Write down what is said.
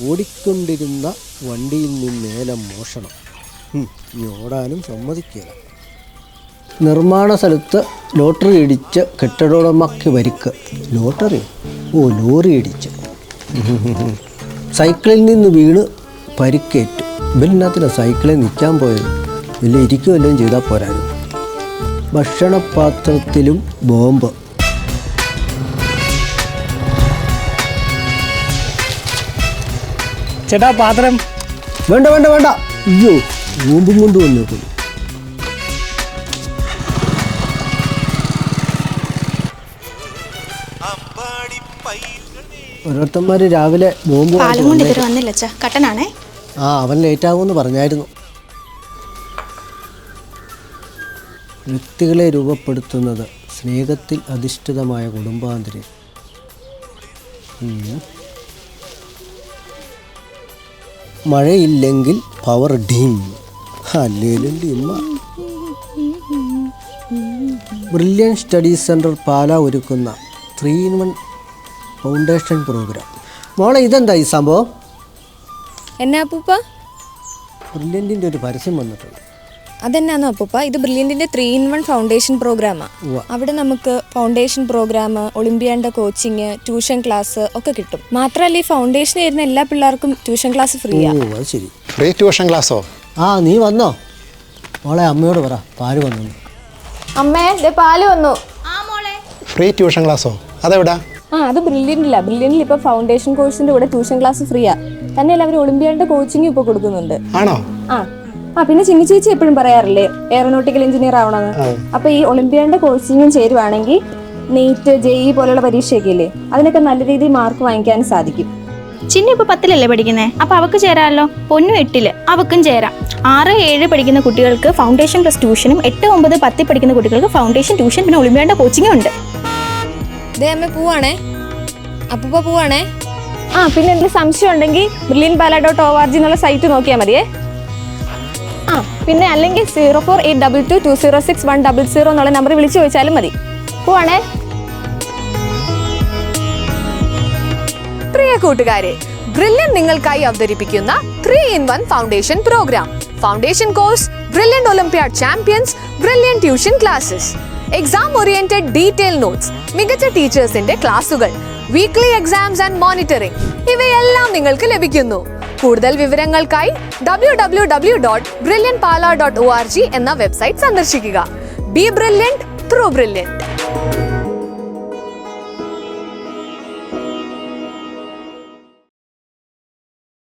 ഓടിക്കൊണ്ടിരുന്ന വണ്ടിയിൽ നിന്നേലം മോഷണം. ഇനി ഓടാനും സമ്മതിക്കില്ല. നിർമ്മാണ സ്ഥലത്ത് ലോട്ടറി ഇടിച്ച് കെട്ടിടോടമയ്ക്ക് പരിക്ക്. ലോട്ടറി? ലോറി ഇടിച്ച്. സൈക്കിളിൽ നിന്ന് വീണ് പരിക്കേറ്റു. ഇവരിനകത്തിന് സൈക്കിളിൽ നിൽക്കാൻ പോയത്. വലിയ ഇരിക്കുമല്ലോ ചെയ്താൽ പോരാനും. ഭക്ഷണപാത്രത്തിലും ബോംബ്. ചേട്ടാ പാത്രം. വേണ്ട വേണ്ട വേണ്ട. അയ്യോ, ബോംബും കൊണ്ട് വന്നേക്കുന്നു. ഓരോരുത്തന്മാർ രാവിലെ ബോംബ് കട്ടനാണേ. അവൻ ലേറ്റ് ആകുമെന്ന് പറഞ്ഞായിരുന്നു. വ്യക്തികളെ രൂപപ്പെടുത്തുന്നത് സ്നേഹത്തിൽ അധിഷ്ഠിതമായ കുടുംബാന്തരം. മഴയില്ലെങ്കിൽ പവർ ഡീം. അല്ലേലും ഡിമ്മ. ബ്രില്യൻ സ്റ്റഡി സെൻറ്റർ പാല ഒരുക്കുന്ന 3-in-1 ഫൗണ്ടേഷൻ പ്രോഗ്രാം. മോളെ, ഇതെന്താ ഈ സംഭവം? എന്നാ അപ്പൂപ്പ? ബ്രില്യൻറ്റിൻ്റെ ഒരു പരസ്യം വന്നിട്ടുണ്ട്. അതെന്നാന്നോ അപ്പൂപ്പ? ഇത് ബ്രില്യൻറ്റിൻ്റെ 3-in-1 ഫൗണ്ടേഷൻ പ്രോഗ്രാമാണ്. അവിടെ നമുക്ക് ഫൗണ്ടേഷൻ പ്രോഗ്രാം, ഒളിമ്പിയാഡിൻ്റെ കോച്ചിങ്, ട്യൂഷൻ ക്ലാസ് ഒക്കെ കിട്ടും. മാത്രമല്ല ഈ ഫൗണ്ടേഷൻ വരുന്ന എല്ലാ പിള്ളേർക്കും ട്യൂഷൻ ക്ലാസ് ഫ്രീയാണ്. അത് ശരി. ഫ്രീ ട്യൂഷൻ ക്ലാസ്സോ? നീ വന്നോ? മോളെ അമ്മയോട് പറ, പാല് വന്നു. അമ്മേ, പാല് വന്നു. ഫ്രീ ട്യൂഷൻ ക്ലാസ്സോ? അതെവിടാ? അത് ബ്രില്യൻറ്റില്ല. ബ്രില്യൻറ്റിൽ ഇപ്പോൾ ഫൗണ്ടേഷൻ കോഴ്സിന്റെ കൂടെ ട്യൂഷൻ ക്ലാസ് ഫ്രീയാ. തന്നെയല്ല, അവർ ഒളിമ്പിയാഡിന്റെ കോച്ചിങ് ഇപ്പോൾ കൊടുക്കുന്നുണ്ട്. ആണോ? പിന്നെ ചിങ്ങി ചേച്ചി എപ്പോഴും പറയാറില്ലേ എയറോനോട്ടിക്കൽ എഞ്ചിനീയർ ആവണമെന്ന്. അപ്പൊ ഈ ഒളിമ്പിയാഡിന്റെ കോച്ചിങ്ങും ചേരുവാണെങ്കിൽ നീറ്റ്, JEE പോലുള്ള പരീക്ഷയൊക്കെ ഇല്ലേ, അതിനൊക്കെ നല്ല രീതിയിൽ മാർക്ക് വാങ്ങിക്കാൻ സാധിക്കും. ചിന്നു ഇപ്പൊ 10-ലല്ലേ പഠിക്കുന്നേ? അപ്പൊ അവക്ക് ചേരാമല്ലോ. പൊന്നു 8-ല്, അവക്കും ചേരാം. 6, 7 പഠിക്കുന്ന കുട്ടികൾക്ക് ഫൗണ്ടേഷൻ പ്ലസ് ട്യൂഷനും, 8, 9, 10 പഠിക്കുന്ന കുട്ടികൾക്ക് ഫൗണ്ടേഷൻ ട്യൂഷൻ, പിന്നെ ഒളിമ്പിയാഡിന്റെ കോച്ചിങ്ങും ഉണ്ട്. അമ്മ പോവാണേ. അപ്പൂപ്പ പോവാണേ. പിന്നെ എന്തെങ്കിലും സംശയം ഉണ്ടെങ്കിൽ brilliantpala.org എന്നുള്ള സൈറ്റ് നോക്കിയാൽ മതിയേ. പിന്നെ അല്ലെങ്കിൽ 0482220610 എന്നുള്ള നമ്പർ വിളിച്ചു ചോദിച്ചാലും മതി. പോവാണേ. പ്രിയ കൂട്ടുകാരെ, ബ്രില്യന്റ് നിങ്ങൾക്കായി അവതരിപ്പിക്കുന്ന 3-in-1 foundation program. Foundation course, Brilliant Olympiad champions, Brilliant tuition classes, exam oriented detail notes, മികച്ച ടീച്ചേഴ്സിന്റെ ക്ലാസുകൾ, വീക്ക്ലി എക്സാംസ് ആൻഡ് മോണിറ്ററിംഗ് ഇവയെല്ലാം നിങ്ങൾക്ക് ലഭിക്കുന്നു. കൂടുതൽ വിവരങ്ങൾക്കായി www.brilliantpala.org എന്ന വെബ്സൈറ്റ് സന്ദർശിക്കുക. B brilliant through brilliant.